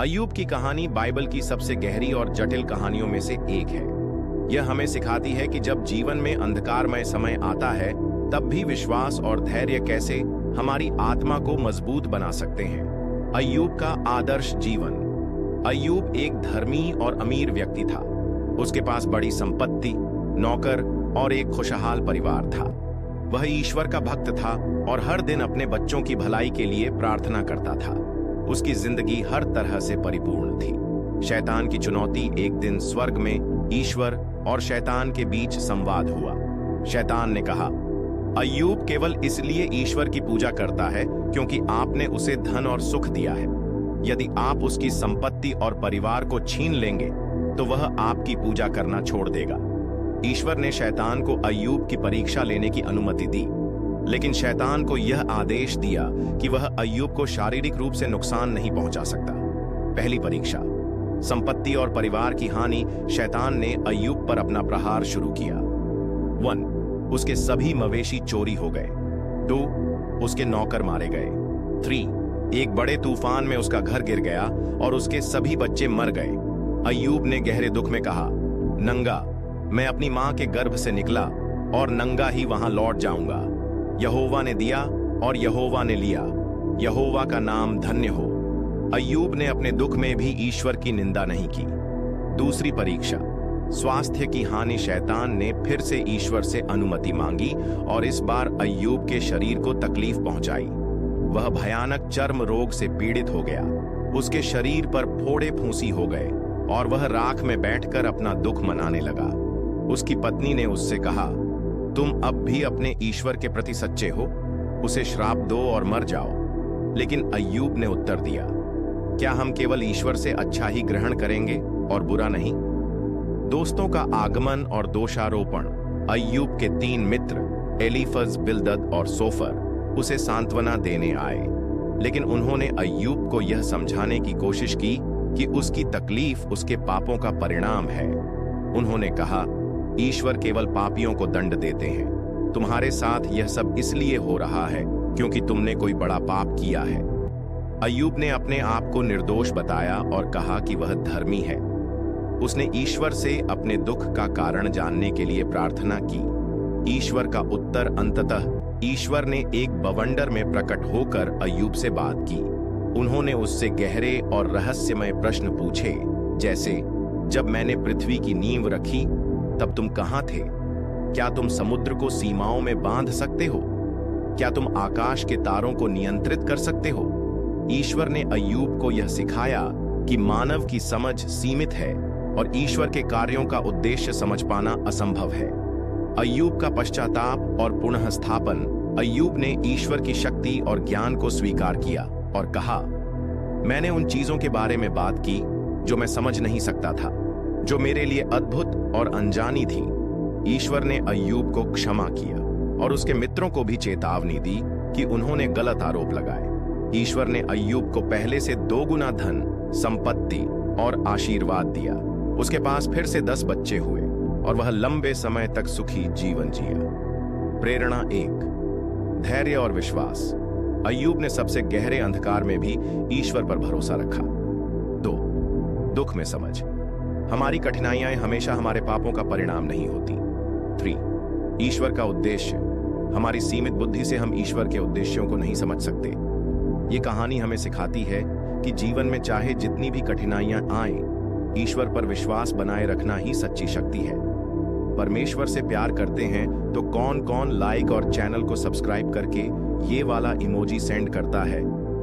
अय्यूब की कहानी बाइबल की सबसे गहरी और जटिल कहानियों में से एक है। यह हमें सिखाती है कि जब जीवन में अंधकारमय समय आता है, तब भी विश्वास और धैर्य कैसे हमारी आत्मा को मजबूत बना सकते हैं। अय्यूब का आदर्श जीवन। अय्यूब एक धर्मी और अमीर व्यक्ति था। उसके पास बड़ी संपत्ति, नौकर और एक खुशहाल परिवार था। वह ईश्वर का भक्त था और हर दिन अपने बच्चों की भलाई के लिए प्रार्थना करता था। उसकी जिंदगी हर तरह से परिपूर्ण थी। शैतान की चुनौती। एक दिन स्वर्ग में ईश्वर और शैतान के बीच संवाद हुआ। शैतान ने कहा, अय्यूब केवल इसलिए ईश्वर की पूजा करता है क्योंकि आपने उसे धन और सुख दिया है। यदि आप उसकी संपत्ति और परिवार को छीन लेंगे तो वह आपकी पूजा करना छोड़ देगा। ईश्वर ने शैतान को अय्यूब की परीक्षा लेने की अनुमति दी, लेकिन शैतान को यह आदेश दिया कि वह अय्यूब को शारीरिक रूप से नुकसान नहीं पहुंचा सकता। पहली परीक्षा। संपत्ति और परिवार की हानि। शैतान ने अय्यूब पर अपना प्रहार शुरू किया। 1. उसके सभी मवेशी चोरी हो गए। 2. उसके नौकर मारे गए। 3. एक बड़े तूफान में उसका घर गिर गया और उसके सभी बच्चे मर गए। अय्यूब ने गहरे दुख में कहा, नंगा मैं अपनी मां के गर्भ से निकला और नंगा ही वहां लौट जाऊंगा। यहोवा ने दिया और यहोवा ने लिया। यहोवा का नाम धन्य हो। अय्यूब ने अपने दुख में भी ईश्वर की निंदा नहीं की। दूसरी परीक्षा। स्वास्थ्य की हानि। शैतान ने फिर से ईश्वर से अनुमति मांगी और इस बार अय्यूब के शरीर को तकलीफ पहुंचाई। वह भयानक चर्म रोग से पीड़ित हो गया। उसके शरीर पर फोड़े फूंसी हो गए और वह राख में बैठकर अपना दुख मनाने लगा। उसकी पत्नी ने उससे कहा, तुम अब भी अपने ईश्वर के प्रति सच्चे हो? उसे श्राप दो और मर जाओ। लेकिन अय्यूब ने उत्तर दिया, क्या हम केवल ईश्वर से अच्छा ही ग्रहण करेंगे और बुरा नहीं? दोस्तों का आगमन और दोषारोपण। अय्यूब के 3 मित्र एलीफज, बिल्दद और सोफर उसे सांत्वना देने आए, लेकिन उन्होंने अय्यूब को यह समझाने की कोशिश की कि उसकी तकलीफ उसके पापों का परिणाम है। उन्होंने कहा, ईश्वर केवल पापियों को दंड देते हैं। तुम्हारे साथ यह सब इसलिए हो रहा है क्योंकि तुमने कोई बड़ा पाप किया है। अय्यूब ने अपने आप को निर्दोष बताया और कहा कि वह धर्मी है। उसने ईश्वर से अपने दुख का कारण जानने के लिए प्रार्थना की। ईश्वर का उत्तर। अंततः ईश्वर ने एक बवंडर में प्रकट होकर अय्यूब से बात की। उन्होंने उससे गहरे और रहस्यमय प्रश्न पूछे, जैसे, जब मैंने पृथ्वी की नींव रखी तब तुम कहां थे? क्या तुम समुद्र को सीमाओं में बांध सकते हो? क्या तुम आकाश के तारों को नियंत्रित कर सकते हो? ईश्वर ने अय्यूब को यह सिखाया कि मानव की समझ सीमित है और ईश्वर के कार्यों का उद्देश्य समझ पाना असंभव है। अय्यूब का पश्चाताप और पुनः स्थापन। अय्यूब ने ईश्वर की शक्ति और ज्ञान को स्वीकार किया और कहा, मैंने उन चीजों के बारे में बात की जो मैं समझ नहीं सकता था, जो मेरे लिए अद्भुत और अनजानी थी। ईश्वर ने अय्यूब को क्षमा किया और उसके मित्रों को भी चेतावनी दी कि उन्होंने गलत आरोप लगाए। ईश्वर ने अय्यूब को पहले से 2 गुना धन, संपत्ति और आशीर्वाद दिया। उसके पास फिर से 10 बच्चे हुए और वह लंबे समय तक सुखी जीवन जिया। प्रेरणा 1। धैर्य और विश्वास। अय्यूब ने सबसे गहरे अंधकार में भी ईश्वर पर भरोसा रखा। 2. दुख में समझ। हमारी कठिनाइयां हमेशा हमारे पापों का परिणाम नहीं होती। 3. ईश्वर का उद्देश्य। हमारी सीमित बुद्धि से हम ईश्वर के उद्देश्यों को नहीं समझ सकते। ये कहानी हमें सिखाती है कि जीवन में चाहे जितनी भी कठिनाइयां आएं, ईश्वर पर विश्वास बनाए रखना ही सच्ची शक्ति है। परमेश्वर से प्यार करते हैं तो कौन कौन लाइक और चैनल को सब्सक्राइब करके ये वाला इमोजी सेंड करता है?